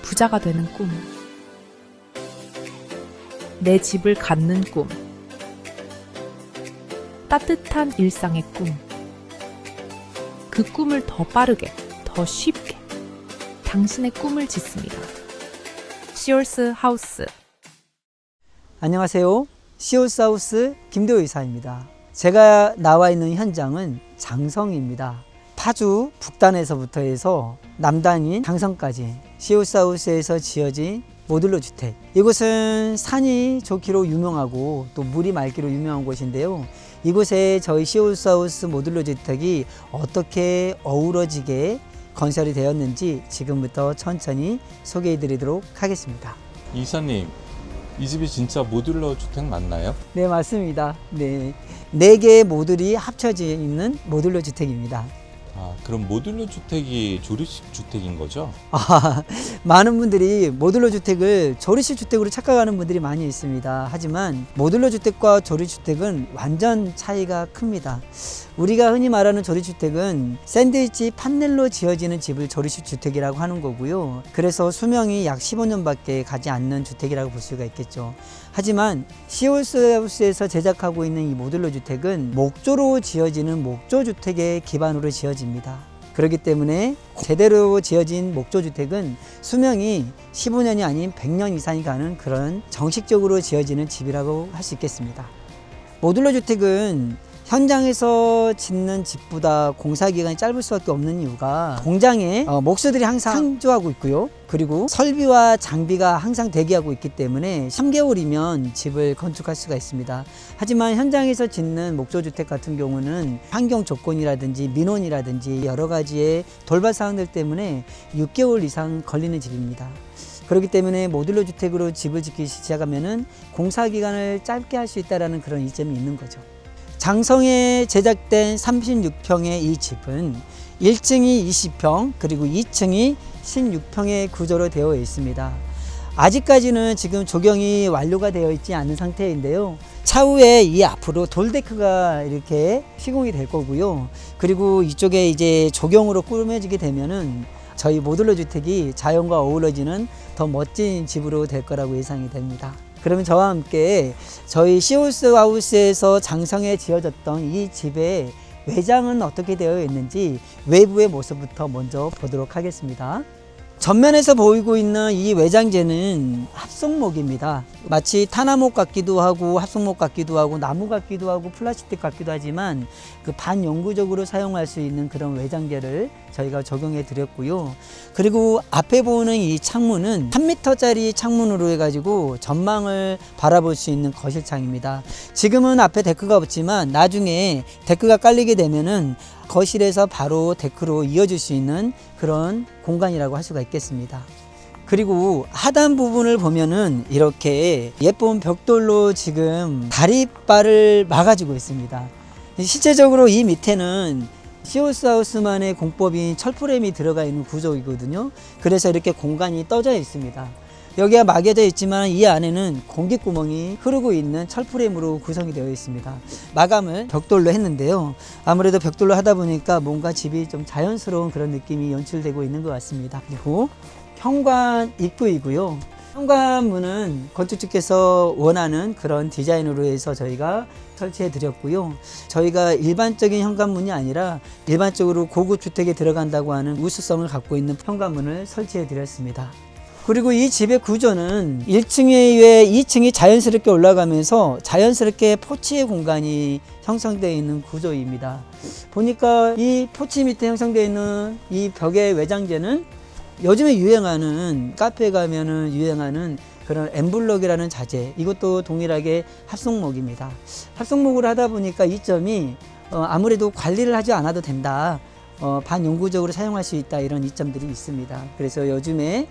부자가 되는 꿈, 내 집을 갖는 꿈, 따뜻한 일상의 꿈, 그 꿈을 더 빠르게, 더 쉽게 당신의 꿈을 짓습니다. 시올스 하우스. 안녕하세요. 시올스 하우스 김대호 이사입니다. 제가 나와 있는 현장은 장성입니다. 파주 북단에서부터 해서 남단인 장성까지 시올스 하우스에서 지어진 모듈러 주택. 이곳은 산이 좋기로 유명하고 또 물이 맑기로 유명한 곳인데요. 이곳에 저희 시올스 하우스 모듈러 주택이 어떻게 어우러지게 건설이 되었는지 지금부터 천천히 소개해 드리도록 하겠습니다. 이사님, 이 집이 진짜 모듈러 주택 맞나요? 네, 맞습니다. 네, 4개의 모듈이 합쳐져 있는 모듈러 주택입니다. 그럼 모듈러 주택이 조립식 주택인 거죠? 많은 분들이 모듈러 주택을 조립식 주택으로 착각하는 분들이 많이 있습니다. 하지만 모듈러 주택과 조립주택은 완전 차이가 큽니다. 우리가 흔히 말하는 조립주택은 샌드위치 판넬로 지어지는 집을 조립식 주택이라고 하는 거고요. 그래서 수명이 약 15년밖에 가지 않는 주택이라고 볼 수가 있겠죠. 하지만 시올스 하우스에서 제작하고 있는 이 모듈러 주택은 목조로 지어지는 목조 주택의 기반으로 지어집니다. 그렇기 때문에 제대로 지어진 목조 주택은 수명이 15년이 아닌 100년 이상이 가는 그런 정식적으로 지어지는 집이라고 할 수 있겠습니다. 모듈러 주택은 현장에서 짓는 집보다 공사 기간이 짧을 수밖에 없는 이유가 공장에 목수들이 항상 상주하고 있고요. 그리고 설비와 장비가 항상 대기하고 있기 때문에 3개월이면 집을 건축할 수가 있습니다. 하지만 현장에서 짓는 목조주택 같은 경우는 환경 조건이라든지 민원이라든지 여러 가지의 돌발 사항들 때문에 6개월 이상 걸리는 집입니다. 그렇기 때문에 모듈러 주택으로 집을 짓기 시작하면은 공사 기간을 짧게 할 수 있다는 그런 이점이 있는 거죠. 장성에 제작된 36평의 이 집은 1층이 20평 그리고 2층이 16평의 구조로 되어 있습니다. 아직까지는 지금 조경이 완료가 되어 있지 않은 상태인데요. 차후에 이 앞으로 돌데크가 이렇게 시공이 될 거고요. 그리고 이쪽에 이제 조경으로 꾸며지게 되면은 저희 모듈러 주택이 자연과 어우러지는 더 멋진 집으로 될 거라고 예상이 됩니다. 그러면 저와 함께 저희 시올스 하우스에서 장성에 지어졌던 이 집의 외장은 어떻게 되어 있는지 외부의 모습부터 먼저 보도록 하겠습니다. 전면에서 보이고 있는 이 외장재는 합성목입니다. 마치 타나목 같기도 하고 합성목 같기도 하고 나무 같기도 하고 플라스틱 같기도 하지만 그 반영구적으로 사용할 수 있는 그런 외장재를 저희가 적용해 드렸고요. 그리고 앞에 보이는 이 창문은 3m짜리 창문으로 해가지고 전망을 바라볼 수 있는 거실창입니다. 지금은 앞에 데크가 없지만 나중에 데크가 깔리게 되면은 거실에서 바로 데크로 이어질 수 있는 그런 공간이라고 할 수가 있겠습니다. 그리고 하단 부분을 보면은 이렇게 예쁜 벽돌로 지금 다리바를 막아주고 있습니다. 실제적으로 이 밑에는 시올스 하우스만의 공법인 철프레임이 들어가 있는 구조이거든요. 그래서 이렇게 공간이 떠져 있습니다. 여기가 막여져 있지만 이 안에는 공기구멍이 흐르고 있는 철프레임으로 구성이 되어 있습니다. 마감을 벽돌로 했는데요. 아무래도 벽돌로 하다 보니까 뭔가 집이 좀 자연스러운 그런 느낌이 연출되고 있는 것 같습니다. 그리고 현관 입구이고요. 현관문은 건축주께서 원하는 그런 디자인으로 해서 저희가 설치해 드렸고요. 저희가 일반적인 현관문이 아니라 일반적으로 고급 주택에 들어간다고 하는 우수성을 갖고 있는 현관문을 설치해 드렸습니다. 그리고 이 집의 구조는 1층 위에 2층이 자연스럽게 올라가면서 자연스럽게 포치의 공간이 형성되어 있는 구조입니다. 보니까 이 포치 밑에 형성되어 있는 이 벽의 외장재는 요즘에 유행하는 카페에 가면은 유행하는 그런 엠블럭이라는 자재, 이것도 동일하게 합성목입니다. 합성목으로 하다 보니까 이 점이 아무래도 관리를 하지 않아도 된다, 반영구적으로 사용할 수 있다, 이런 이점들이 있습니다. 그래서 요즘에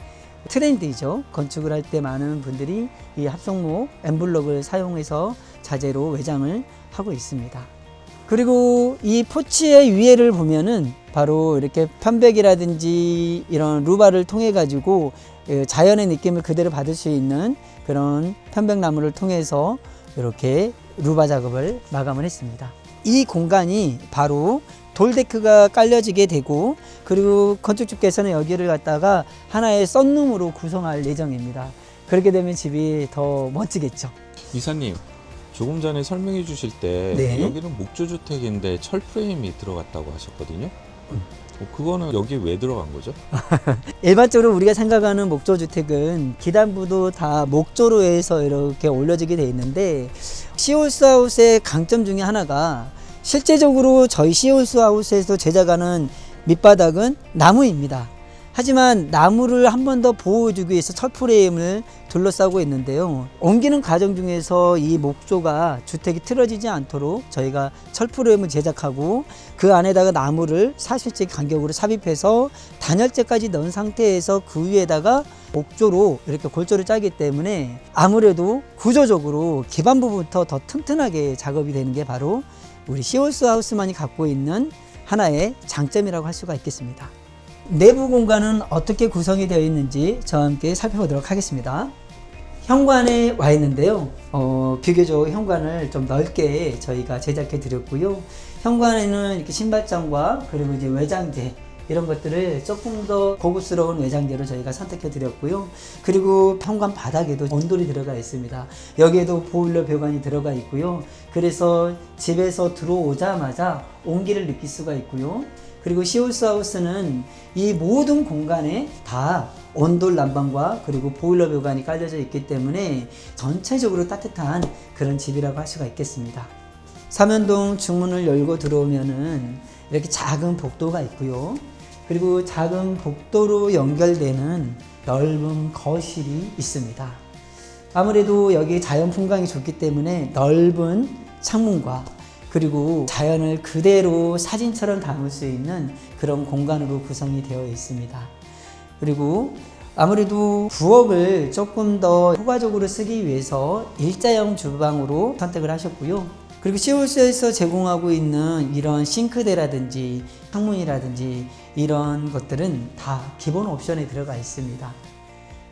트렌드이죠. 건축을 할 때 많은 분들이 이 합성목 엠블럭을 사용해서 자재로 외장을 하고 있습니다. 그리고 이 포치의 위에를 보면은 바로 이렇게 편백이라든지 이런 루바를 통해 가지고 자연의 느낌을 그대로 받을 수 있는 그런 편백나무를 통해서 이렇게 루바 작업을 마감을 했습니다. 이 공간이 바로 돌데크가 깔려지게 되고 그리고 건축주께서는 여기를 갖다가 하나의 썬룸으로 구성할 예정입니다. 그렇게 되면 집이 더 멋지겠죠. 이사님, 조금 전에 설명해 주실 때 네. 여기는 목조주택인데 철 프레임이 들어갔다고 하셨거든요. 그거는 여기 왜 들어간 거죠? 일반적으로 우리가 생각하는 목조주택은 기단부도 다 목조로 해서 이렇게 올려지게 돼 있는데 시홀스 하우스의 강점 중에 하나가 실제적으로 저희 시홀스 하우스에서 제작하는 밑바닥은 나무입니다. 하지만 나무를 한 번 더 보호해주기 위해서 철프레임을 둘러싸고 있는데요. 옮기는 과정 중에서 이 목조가 주택이 틀어지지 않도록 저희가 철프레임을 제작하고 그 안에다가 나무를 40ｃm 간격으로 삽입해서 단열재까지 넣은 상태에서 그 위에다가 목조로 이렇게 골조를 짜기 때문에 아무래도 구조적으로 기반 부분부터 더 튼튼하게 작업이 되는 게 바로 우리 시홀스 하우스만이 갖고 있는 하나의 장점이라고 할 수가 있겠습니다. 내부 공간은 어떻게 구성이 되어 있는지 저와 함께 살펴보도록 하겠습니다. 현관에 와 있는데요. 비교적 현관을 좀 넓게 저희가 제작해 드렸고요. 현관에는 이렇게 신발장과 그리고 이제 외장재 이런 것들을 조금 더 고급스러운 외장재로 저희가 선택해 드렸고요. 그리고 현관 바닥에도 온돌이 들어가 있습니다. 여기에도 보일러 배관이 들어가 있고요. 그래서 집에서 들어오자마자 온기를 느낄 수가 있고요. 그리고 시홀스 하우스는 이 모든 공간에 다 온돌 난방과 그리고 보일러 배관이 깔려져 있기 때문에 전체적으로 따뜻한 그런 집이라고 할 수가 있겠습니다. 삼연동 중문을 열고 들어오면은 이렇게 작은 복도가 있고요. 그리고 작은 복도로 연결되는 넓은 거실이 있습니다. 아무래도 여기 자연 풍광이 좋기 때문에 넓은 창문과 그리고 자연을 그대로 사진처럼 담을 수 있는 그런 공간으로 구성이 되어 있습니다. 그리고 아무래도 부엌을 조금 더 효과적으로 쓰기 위해서 일자형 주방으로 선택을 하셨고요. 그리고 시홀스에서 제공하고 있는 이런 싱크대라든지 창문이라든지 이런 것들은 다 기본 옵션에 들어가 있습니다.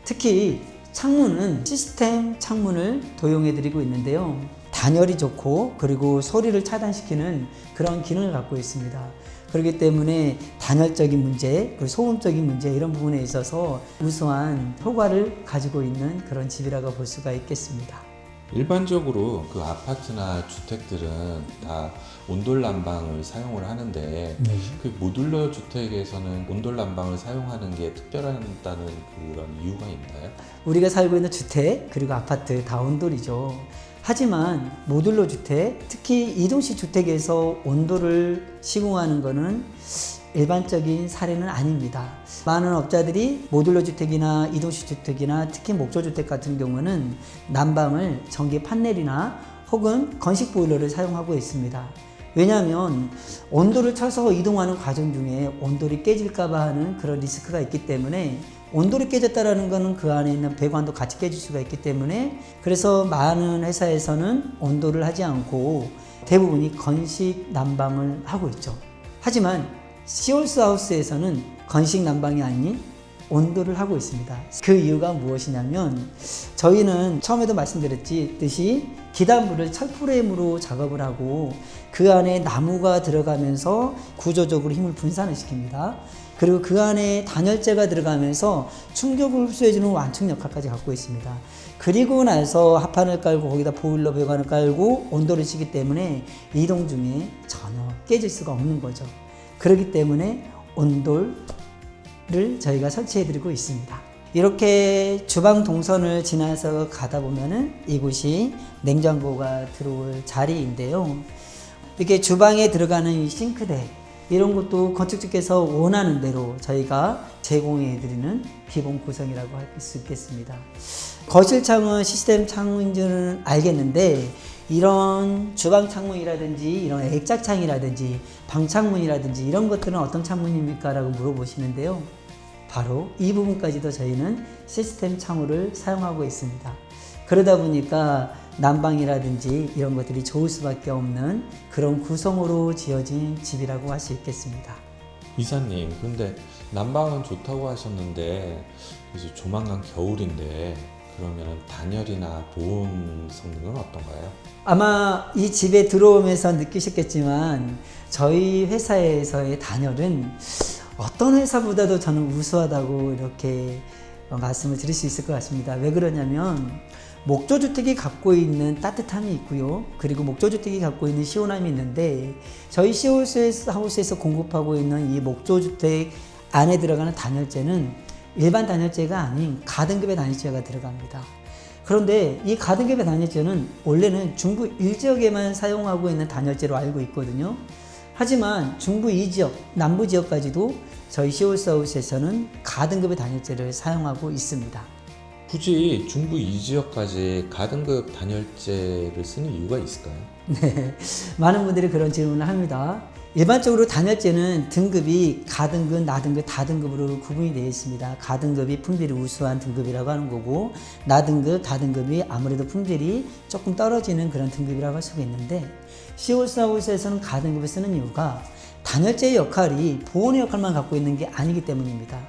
특히 창문은 시스템 창문을 도용해 드리고 있는데요. 단열이 좋고 그리고 소리를 차단시키는 그런 기능을 갖고 있습니다. 그렇기 때문에 단열적인 문제, 그리고 소음적인 문제 이런 부분에 있어서 우수한 효과를 가지고 있는 그런 집이라고 볼 수가 있겠습니다. 일반적으로 그 아파트나 주택들은 다 온돌 난방을 사용을 하는데 그 모듈러 주택에서는 온돌 난방을 사용하는 게 특별하다는 그런 이유가 있나요? 우리가 살고 있는 주택 그리고 아파트 다 온돌이죠. 하지만 모듈러 주택, 특히 이동식 주택에서 온돌을 시공하는 것은 일반적인 사례는 아닙니다. 많은 업자들이 모듈러 주택이나 이동식 주택이나 특히 목조 주택 같은 경우는 난방을 전기 판넬이나 혹은 건식 보일러를 사용하고 있습니다. 왜냐하면 온돌을 쳐서 이동하는 과정 중에 온돌이 깨질까 봐 하는 그런 리스크가 있기 때문에 온돌이 깨졌다라는 것은 그 안에 있는 배관도 같이 깨질 수가 있기 때문에 그래서 많은 회사에서는 온돌을 하지 않고 대부분이 건식 난방을 하고 있죠. 하지만 시홀스 하우스에서는 건식 난방이 아닌 온돌을 하고 있습니다. 그 이유가 무엇이냐면 저희는 처음에도 말씀드렸듯이 기단부를 철프레임으로 작업을 하고 그 안에 나무가 들어가면서 구조적으로 힘을 분산을 시킵니다. 그리고 그 안에 단열재가 들어가면서 충격을 흡수해주는 완충 역할까지 갖고 있습니다. 그리고 나서 합판을 깔고 거기다 보일러 배관을 깔고 온돌을 치기 때문에 이동 중에 전혀 깨질 수가 없는 거죠. 그렇기 때문에 온돌을 저희가 설치해 드리고 있습니다. 이렇게 주방 동선을 지나서 가다 보면은 이곳이 냉장고가 들어올 자리인데요. 이렇게 주방에 들어가는 이 싱크대 이런 것도 건축주께서 원하는 대로 저희가 제공해 드리는 기본 구성이라고 할 수 있겠습니다. 거실 창은 시스템 창문인지는 알겠는데 이런 주방 창문이라든지 이런 액자 창이라든지 방 창문이라든지 이런 것들은 어떤 창문입니까? 라고 물어보시는데요. 바로 이 부분까지도 저희는 시스템 창호를 사용하고 있습니다. 그러다 보니까 난방이라든지 이런 것들이 좋을 수밖에 없는 그런 구성으로 지어진 집이라고 할 수 있겠습니다. 이사님, 근데 난방은 좋다고 하셨는데 이제 조만간 겨울인데 그러면 단열이나 보온 성능은 어떤가요? 아마 이 집에 들어오면서 느끼셨겠지만 저희 회사에서의 단열은 어떤 회사보다도 저는 우수하다고 이렇게 말씀을 드릴 수 있을 것 같습니다. 왜 그러냐면 목조주택이 갖고 있는 따뜻함이 있고요. 그리고 목조주택이 갖고 있는 시원함이 있는데 저희 시홀하우스에서 공급하고 있는 이 목조주택 안에 들어가는 단열재는 일반 단열재가 아닌 가등급의 단열재가 들어갑니다. 그런데 이 가등급의 단열재는 원래는 중부 1지역에만 사용하고 있는 단열재로 알고 있거든요. 하지만 중부 2지역, 남부 지역까지도 저희 시홀하우스에서는 가등급의 단열재를 사용하고 있습니다. 굳이 중부 2지역까지 가등급 단열재를 쓰는 이유가 있을까요? 네, 많은 분들이 그런 질문을 합니다. 일반적으로 단열재는 등급이 가등급, 나등급, 다등급으로 구분이 되어 있습니다. 가등급이 품질이 우수한 등급이라고 하는 거고 나등급, 다등급이 아무래도 품질이 조금 떨어지는 그런 등급이라고 할 수가 있는데 시홀하우스에서는 가등급을 쓰는 이유가 단열재의 역할이 보온의 역할만 갖고 있는 게 아니기 때문입니다.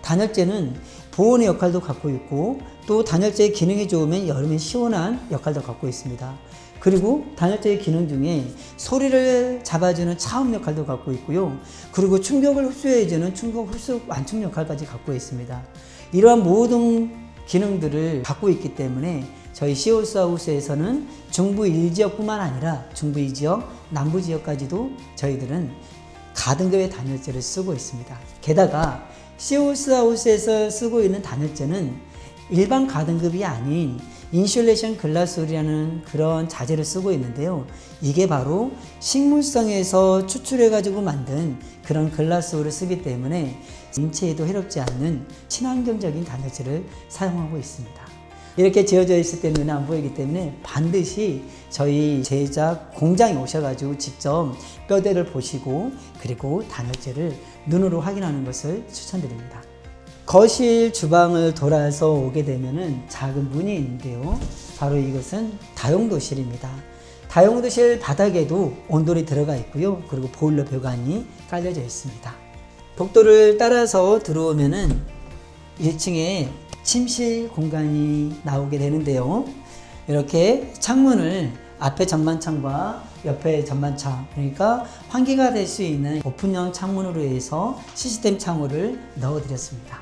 단열재는 보온의 역할도 갖고 있고 또 단열재의 기능이 좋으면 여름에 시원한 역할도 갖고 있습니다. 그리고 단열재의 기능 중에 소리를 잡아주는 차음 역할도 갖고 있고요. 그리고 충격을 흡수해주는 충격 흡수 완충 역할까지 갖고 있습니다. 이러한 모든 기능들을 갖고 있기 때문에 저희 시홀하우스에서는 중부 1지역뿐만 아니라 중부 2지역, 남부 지역까지도 저희들은 가등급의 단열재를 쓰고 있습니다. 게다가 시홀하우스에서 쓰고 있는 단열재는 일반 가등급이 아닌 인슐레이션 글라스라는 그런 자재를 쓰고 있는데요. 이게 바로 식물성에서 추출해가지고 만든 그런 글라스를 쓰기 때문에 인체에도 해롭지 않는 친환경적인 단열재를 사용하고 있습니다. 이렇게 지어져 있을 때 눈에 안 보이기 때문에 반드시 저희 제작 공장에 오셔가지고 직접 뼈대를 보시고 그리고 단열재를 눈으로 확인하는 것을 추천드립니다. 거실 주방을 돌아서 오게 되면은 작은 문이 있는데요. 바로 이것은 다용도실입니다. 다용도실 바닥에도 온돌이 들어가 있고요. 그리고 보일러 배관이 깔려져 있습니다. 복도를 따라서 들어오면은 1층에 침실 공간이 나오게 되는데요. 이렇게 창문을 앞에 전망창과 옆에 전망창, 그러니까 환기가 될 수 있는 오픈형 창문으로 해서 시스템 창호를 넣어드렸습니다.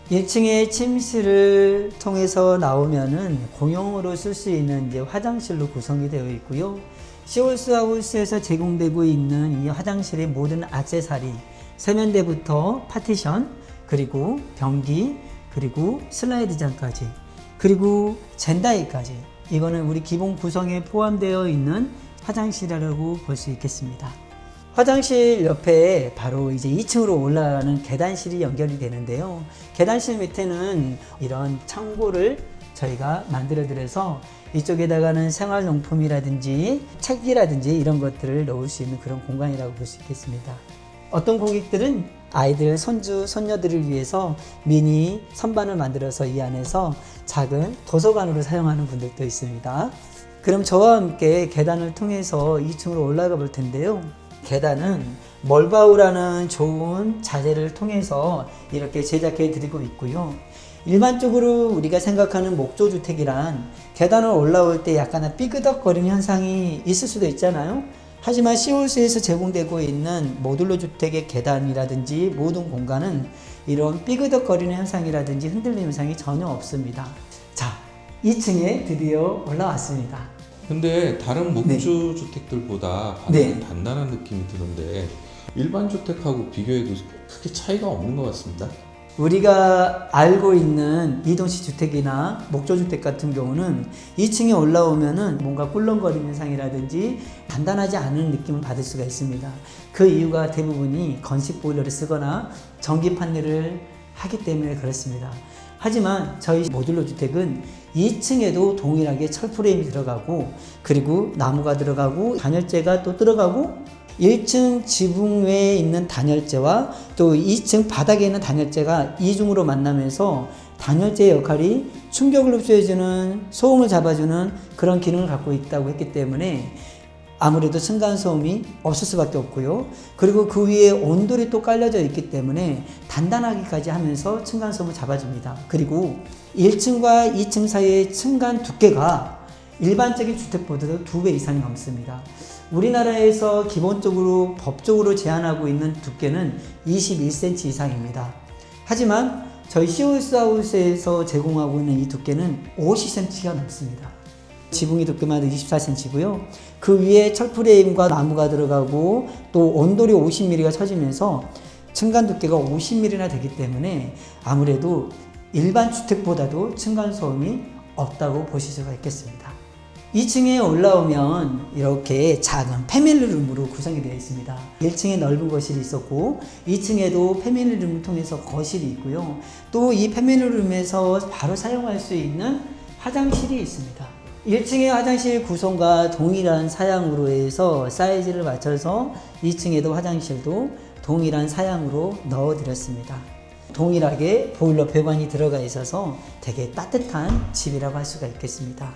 1층의 침실을 통해서 나오면은 공용으로 쓸 수 있는 이제 화장실로 구성이 되어 있고요. 시홀하우스에서 제공되고 있는 이 화장실의 모든 액세서리, 세면대부터 파티션, 그리고 변기, 그리고 슬라이드장까지, 그리고 젠다이까지, 이거는 우리 기본 구성에 포함되어 있는 화장실이라고 볼 수 있겠습니다. 화장실 옆에 바로 이제 2층으로 올라가는 계단실이 연결이 되는데요. 계단실 밑에는 이런 창고를 저희가 만들어 드려서 이쪽에다가는 생활용품이라든지 책이라든지 이런 것들을 넣을 수 있는 그런 공간이라고 볼 수 있겠습니다. 어떤 고객들은 아이들, 손주, 손녀들을 위해서 미니 선반을 만들어서 이 안에서 작은 도서관으로 사용하는 분들도 있습니다. 그럼 저와 함께 계단을 통해서 2층으로 올라가 볼 텐데요. 계단은 멀바우라는 좋은 자재를 통해서 이렇게 제작해 드리고 있고요. 일반적으로 우리가 생각하는 목조주택이란 계단을 올라올 때 약간의 삐그덕거리는 현상이 있을 수도 있잖아요. 하지만 시홀스에서 제공되고 있는 모듈러 주택의 계단이라든지 모든 공간은 이런 삐그덕거리는 현상이라든지 흔들리는 현상이 전혀 없습니다. 자, 2층에 드디어 올라왔습니다. 근데 다른 목조 주택들보다 네. 단단한 느낌이 드는데 일반 주택하고 비교해도 크게 차이가 없는 것 같습니다. 우리가 알고 있는 이동식 주택이나 목조주택 같은 경우는 2층에 올라오면은 뭔가 꿀렁거리는 현상이라든지 단단하지 않은 느낌을 받을 수가 있습니다. 그 이유가 대부분이 건식 보일러를 쓰거나 전기 판넬을 하기 때문에 그렇습니다. 하지만 저희 모듈러 주택은 2층에도 동일하게 철 프레임이 들어가고 그리고 나무가 들어가고 단열재가 또 들어가고 1층 지붕 외에 있는 단열재와 또 2층 바닥에 있는 단열재가 이중으로 만나면서 단열재의 역할이 충격을 흡수해주는 소음을 잡아주는 그런 기능을 갖고 있다고 했기 때문에 아무래도 층간소음이 없을 수밖에 없고요. 그리고 그 위에 온돌이 또 깔려져 있기 때문에 단단하기까지 하면서 층간소음을 잡아줍니다. 그리고 1층과 2층 사이의 층간 두께가 일반적인 주택보다도 2배 이상이 넘습니다. 우리나라에서 기본적으로 법적으로 제한하고 있는 두께는 21cm 이상입니다. 하지만 저희 시오스하우스에서 제공하고 있는 이 두께는 50cm가 넘습니다. 지붕이 두께만 24cm고요. 그 위에 철프레임과 나무가 들어가고 또 온돌이 50mm가 쳐지면서 층간 두께가 50mm나 되기 때문에 아무래도 일반 주택보다도 층간소음이 없다고 보실 수가 있겠습니다. 2층에 올라오면 이렇게 작은 패밀리룸으로 구성이 되어 있습니다. 1층에 넓은 거실이 있었고 2층에도 패밀리룸을 통해서 거실이 있고요. 또 이 패밀리룸에서 바로 사용할 수 있는 화장실이 있습니다. 1층의 화장실 구성과 동일한 사양으로 해서 사이즈를 맞춰서 2층에도 화장실도 동일한 사양으로 넣어드렸습니다. 동일하게 보일러 배관이 들어가 있어서 되게 따뜻한 집이라고 할 수가 있겠습니다.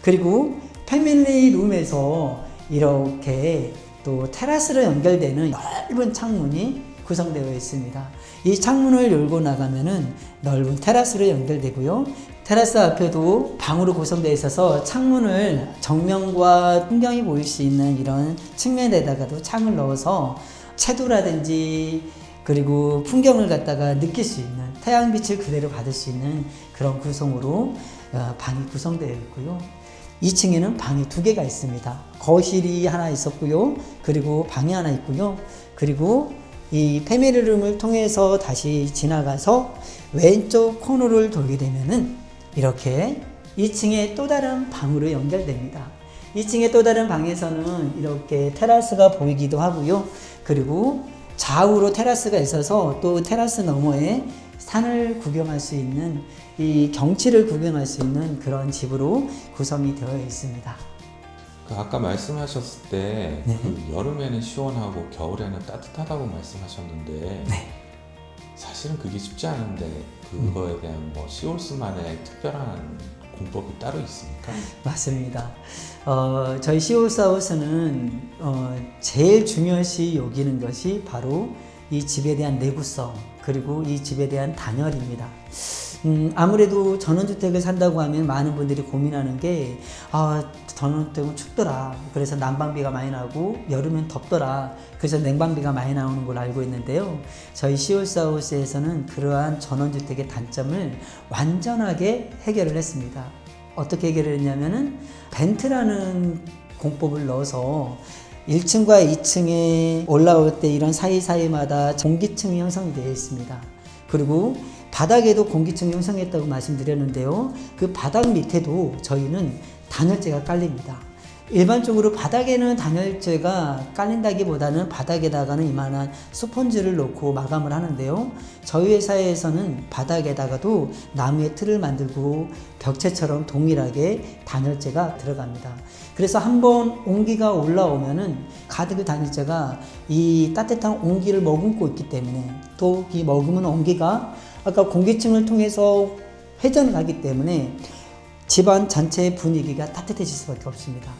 그리고 패밀리 룸에서 이렇게 또 테라스로 연결되는 넓은 창문이 구성되어 있습니다. 이 창문을 열고 나가면은 넓은 테라스로 연결되고요. 테라스 앞에도 방으로 구성되어 있어서 창문을 정면과 풍경이 보일 수 있는 이런 측면에다가도 창을 넣어서 채도라든지 그리고 풍경을 갖다가 느낄 수 있는 태양빛을 그대로 받을 수 있는 그런 구성으로 방이 구성되어 있고요. 2층에는 방이 2개가 있습니다. 거실이 하나 있었고요. 그리고 방이 하나 있고요. 그리고 이 패밀리룸을 통해서 다시 지나가서 왼쪽 코너를 돌게 되면은 이렇게 2층에 또 다른 방으로 연결됩니다. 2층의 또 다른 방에서는 이렇게 테라스가 보이기도 하고요. 그리고 좌우로 테라스가 있어서 또 테라스 너머에 산을 구경할 수 있는 이 경치를 구경할 수 있는 그런 집으로 구성이 되어 있습니다. 아까 말씀하셨을 때 네. 그 여름에는 시원하고 겨울에는 따뜻하다고 말씀하셨는데 네. 사실은 그게 쉽지 않은데 그거에 대한 뭐 시올스만의 특별한 공법이 따로 있습니까? 맞습니다. 저희 시오스하우스는 제일 중요시 여기는 것이 바로 이 집에 대한 내구성 그리고 이 집에 대한 단열입니다. 아무래도 전원주택을 산다고 하면 많은 분들이 고민하는 게 전원주택은 춥더라. 그래서 난방비가 많이 나고 여름엔 덥더라. 그래서 냉방비가 많이 나오는 걸로 알고 있는데요. 저희 시오스하우스에서는 그러한 전원주택의 단점을 완전하게 해결을 했습니다. 어떻게 해결을 했냐면은 벤트라는 공법을 넣어서 1층과 2층에 올라올 때 이런 사이사이마다 공기층이 형성이 되어 있습니다. 그리고 바닥에도 공기층이 형성했다고 말씀드렸는데요. 그 바닥 밑에도 저희는 단열재가 깔립니다. 일반적으로 바닥에는 단열재가 깔린다기보다는 바닥에다가는 이만한 스펀지를 놓고 마감을 하는데요. 저희 회사에서는 바닥에다가도 나무의 틀을 만들고 벽체처럼 동일하게 단열재가 들어갑니다. 그래서 한번 온기가 올라오면은 가득 단열재가 이 따뜻한 온기를 머금고 있기 때문에 또 이 머금은 온기가 아까 공기층을 통해서 회전하기 때문에 집안 전체의 분위기가 따뜻해질 수밖에 없습니다.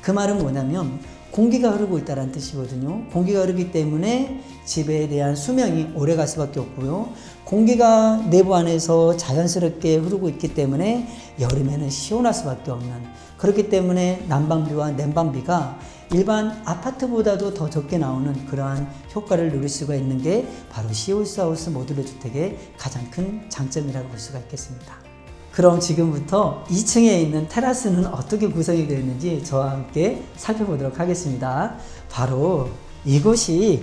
그 말은 뭐냐면 공기가 흐르고 있다는 뜻이거든요. 공기가 흐르기 때문에 집에 대한 수명이 오래 갈 수밖에 없고요. 공기가 내부 안에서 자연스럽게 흐르고 있기 때문에 여름에는 시원할 수밖에 없는, 그렇기 때문에 난방비와 냉방비가 일반 아파트보다도 더 적게 나오는 그러한 효과를 누릴 수가 있는 게 바로 시오스하우스 모듈러 주택의 가장 큰 장점이라고 볼 수가 있겠습니다. 그럼 지금부터 2층에 있는 테라스는 어떻게 구성이 되어 있는지 저와 함께 살펴보도록 하겠습니다. 바로 이곳이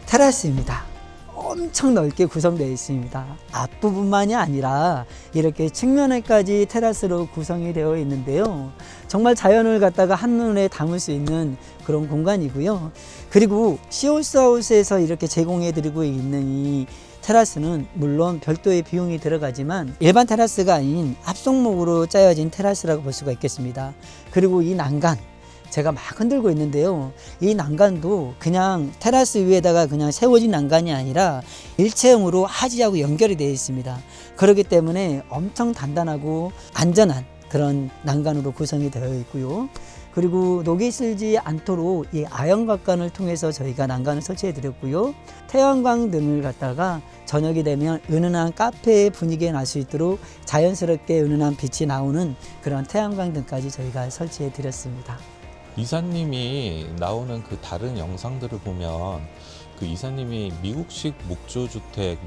테라스입니다. 엄청 넓게 구성되어 있습니다. 앞부분만이 아니라 이렇게 측면에까지 테라스로 구성이 되어 있는데요. 정말 자연을 갖다가 한눈에 담을 수 있는 그런 공간이고요. 그리고 시오스하우스에서 이렇게 제공해 드리고 있는 이 테라스는 물론 별도의 비용이 들어가지만 일반 테라스가 아닌 합성목으로 짜여진 테라스라고 볼 수가 있겠습니다. 그리고 이 난간 제가 막 흔들고 있는데요. 이 난간도 그냥 테라스 위에다가 그냥 세워진 난간이 아니라 일체형으로 하지하고 연결이 되어 있습니다. 그렇기 때문에 엄청 단단하고 안전한 그런 난간으로 구성이 되어 있고요. 그리고 녹이 슬지 않도록 이 아연곽관을 통해서 저희가 난간을 설치해 드렸고요. 태양광 등을 갖다가 저녁이 되면 은은한 카페의 분위기가 날 수 있도록 자연스럽게 은은한 빛이 나오는 그런 태양광 등까지 저희가 설치해 드렸습니다. 이사님이 나오는 그 다른 영상들을 보면 그 이사님이 미국식 목조주택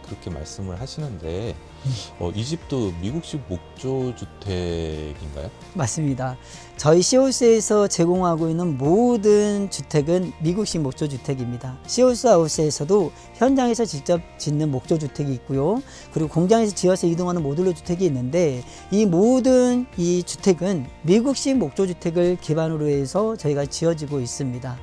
그렇게 말씀을 하시는데 이 집도 미국식 목조주택인가요? 맞습니다. 저희 시오스에서 제공하고 있는 모든 주택은 미국식 목조주택입니다. 시오스 하우스에서도 현장에서 직접 짓는 목조주택이 있고요. 그리고 공장에서 지어서 이동하는 모듈러 주택이 있는데 이 모든 이 주택은 미국식 목조주택을 기반으로 해서 저희가 지어지고 있습니다.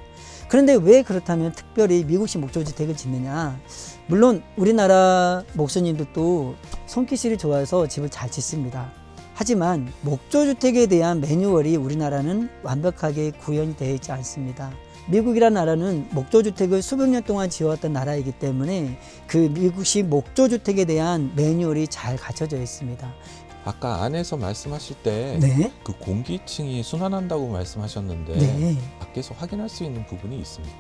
그런데 왜 그렇다면 특별히 미국식 목조주택을 짓느냐? 물론 우리나라 목수님들도 손기술이 좋아서 집을 잘 짓습니다. 하지만 목조주택에 대한 매뉴얼이 우리나라는 완벽하게 구현이 되어 있지 않습니다. 미국이라는 나라는 목조주택을 수백 년 동안 지어왔던 나라이기 때문에 그 미국식 목조주택에 대한 매뉴얼이 잘 갖춰져 있습니다. 아까 안에서 말씀하실 때 네. 그 공기층이 순환한다고 말씀하셨는데 네. 밖에서 확인할 수 있는 부분이 있습니까?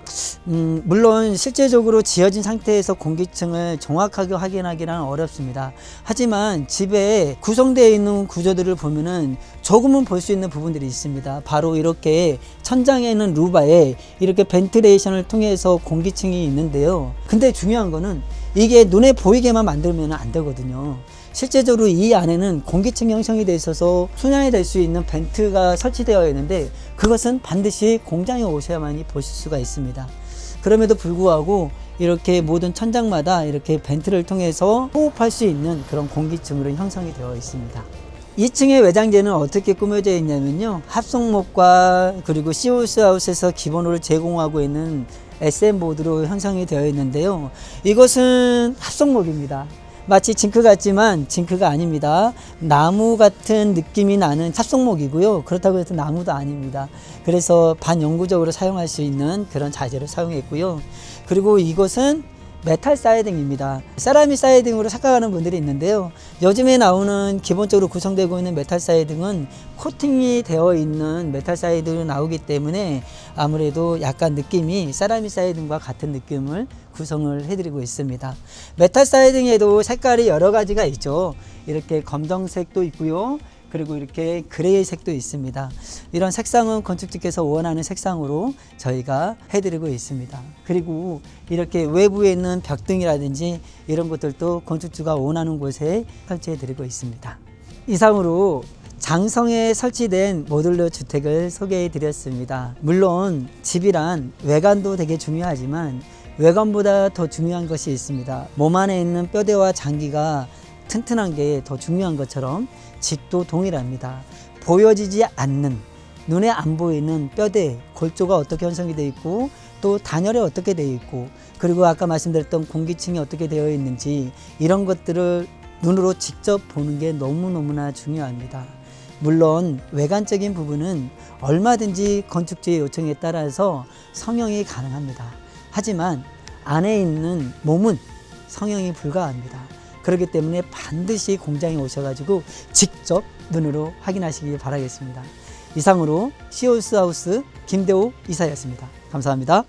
물론 실제적으로 지어진 상태에서 공기층을 정확하게 확인하기는 어렵습니다. 하지만 집에 구성되어 있는 구조들을 보면은 조금은 볼 수 있는 부분들이 있습니다. 바로 이렇게 천장에 있는 루바에 이렇게 벤틸레이션을 통해서 공기층이 있는데요. 근데 중요한 거는 이게 눈에 보이게만 만들면 안 되거든요. 실제적으로 이 안에는 공기층 형성이 돼 있어서 순환이 될 수 있는 벤트가 설치되어 있는데 그것은 반드시 공장에 오셔야만이 보실 수가 있습니다. 그럼에도 불구하고 이렇게 모든 천장마다 이렇게 벤트를 통해서 호흡할 수 있는 그런 공기층으로 형성이 되어 있습니다. 2층의 외장재는 어떻게 꾸며져 있냐면요. 합성목과 그리고 시오스 하우스에서 기본으로 제공하고 있는 SM보드로 형성이 되어 있는데요. 이것은 합성목입니다. 마치 징크 같지만 징크가 아닙니다. 나무 같은 느낌이 나는 합성목이고요. 그렇다고 해서 나무도 아닙니다. 그래서 반영구적으로 사용할 수 있는 그런 자재를 사용했고요. 그리고 이것은 메탈 사이딩입니다. 세라믹 사이딩으로 착각하는 분들이 있는데요. 요즘에 나오는 기본적으로 구성되고 있는 메탈 사이딩은 코팅이 되어 있는 메탈 사이딩으로 나오기 때문에 아무래도 약간 느낌이 세라믹 사이딩과 같은 느낌을 구성을 해드리고 있습니다. 메탈 사이딩에도 색깔이 여러 가지가 있죠. 이렇게 검정색도 있고요. 그리고 이렇게 그레이 색도 있습니다. 이런 색상은 건축주께서 원하는 색상으로 저희가 해드리고 있습니다. 그리고 이렇게 외부에 있는 벽등이라든지 이런 것들도 건축주가 원하는 곳에 설치해드리고 있습니다. 이상으로 장성에 설치된 모듈러 주택을 소개해 드렸습니다. 물론 집이란 외관도 되게 중요하지만 외관보다 더 중요한 것이 있습니다. 몸 안에 있는 뼈대와 장기가 튼튼한 게 더 중요한 것처럼 집도 동일합니다. 보여지지 않는, 눈에 안 보이는 뼈대, 골조가 어떻게 형성이 되어 있고 또 단열이 어떻게 되어 있고 그리고 아까 말씀드렸던 공기층이 어떻게 되어 있는지 이런 것들을 눈으로 직접 보는 게 너무너무나 중요합니다. 물론 외관적인 부분은 얼마든지 건축주의 요청에 따라서 성형이 가능합니다. 하지만 안에 있는 몸은 성형이 불가합니다. 그렇기 때문에 반드시 공장에 오셔가지고 직접 눈으로 확인하시기 바라겠습니다. 이상으로 시오스 하우스 김대호 이사였습니다. 감사합니다.